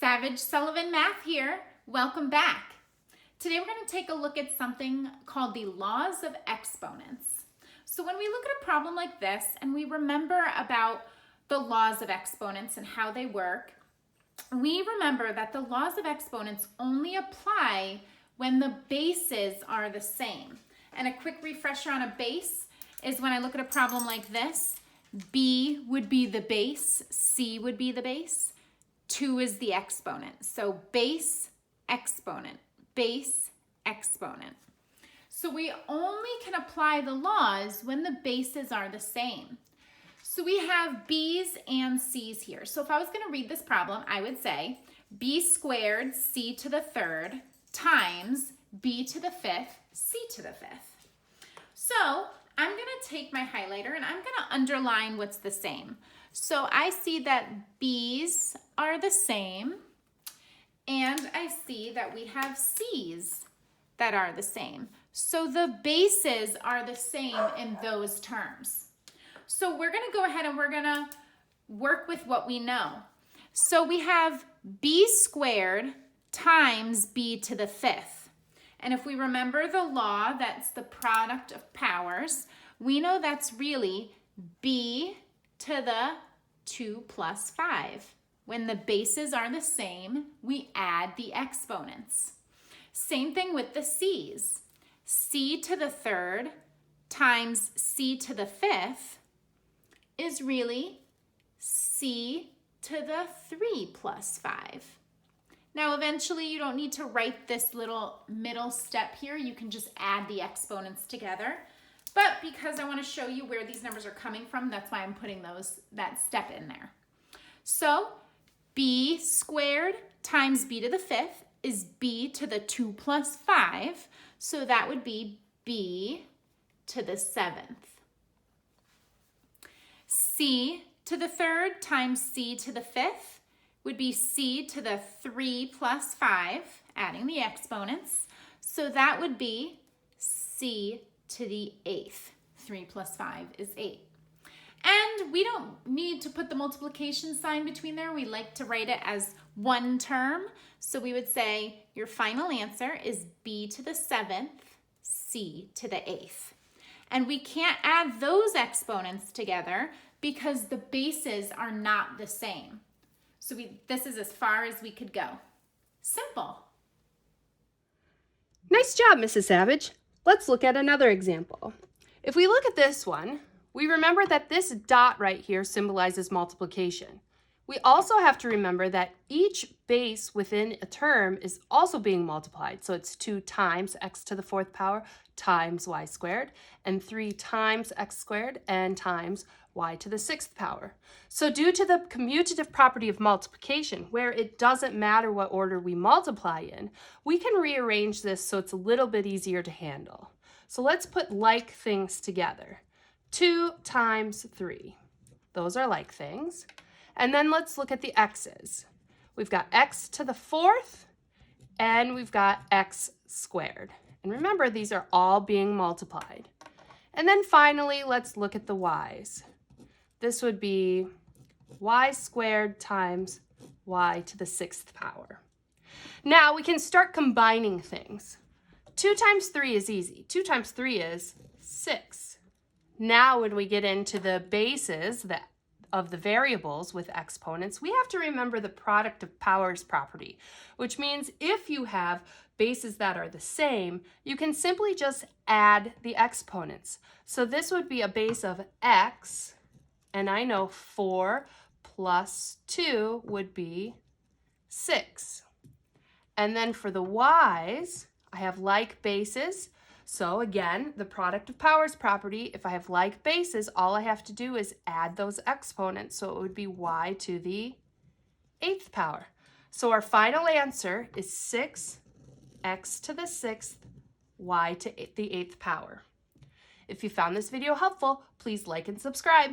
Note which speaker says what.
Speaker 1: Savage Sullivan Math here. Welcome back. Today we're going to take a look at something called the laws of exponents. So when we look at a problem like this and we remember about the laws of exponents and how they work, we remember that the laws of exponents only apply when the bases are the same. And a quick refresher on a base is when I look at a problem like this, B would be the base, C would be the base, 2 is the exponent. So base, exponent, base, exponent. So we only can apply the laws when the bases are the same. So we have B's and C's here. So if I was going to read this problem, I would say B squared C to the third times B to the fifth C to the fifth. So I'm going to take my highlighter and I'm going to underline what's the same. So I see that B's are the same and I see that we have C's that are the same. So the bases are the same in those terms. So we're going to go ahead and we're going to work with what we know. So we have B squared times B to the fifth. And if we remember the law, that's the product of powers, we know that's really B to the 2 plus 5. When the bases are the same, we add the exponents. Same thing with the C's. C to the third times C to the fifth is really C to the 3 plus 5. Now, eventually, you don't need to write this little middle step here. You can just add the exponents together. But because I want to show you where these numbers are coming from, that's why I'm putting that step in there. So B squared times B to the fifth is B to the 2 plus 5. So that would be B to the 7th. C to the third times C to the fifth would be C to the 3 plus 5, adding the exponents. So that would be C to the 8th. 3 plus 5 is 8. And we don't need to put the multiplication sign between there. We like to write it as one term. So we would say your final answer is B to the 7th, C to the 8th. And we can't add those exponents together because the bases are not the same. So this is as far as we could go. Simple.
Speaker 2: Nice job, Mrs. Savage. Let's look at another example. If we look at this one, we remember that this dot right here symbolizes multiplication. We also have to remember that each base within a term is also being multiplied. So it's 2 times x to the 4th power times y squared, and 3 times x squared and times y to the 6th power. So due to the commutative property of multiplication, where it doesn't matter what order we multiply in, we can rearrange this so it's a little bit easier to handle. So let's put like things together. 2 times 3. Those are like things. And then let's look at the x's. We've got x to the 4th, and we've got x squared. And remember, these are all being multiplied. And then finally, let's look at the y's. This would be y squared times y to the 6th power. Now we can start combining things. 2 times 3 is easy. 2 times 3 is 6. Now when we get into the bases of the variables with exponents, we have to remember the product of powers property, which means if you have bases that are the same, you can simply just add the exponents. So this would be a base of x, and I know 4 plus 2 would be 6. And then for the y's, I have like bases. So again, the product of powers property, if I have like bases, all I have to do is add those exponents. So it would be y to the 8th power. So our final answer is 6x to the 6th, y to the 8th power. If you found this video helpful, please like and subscribe.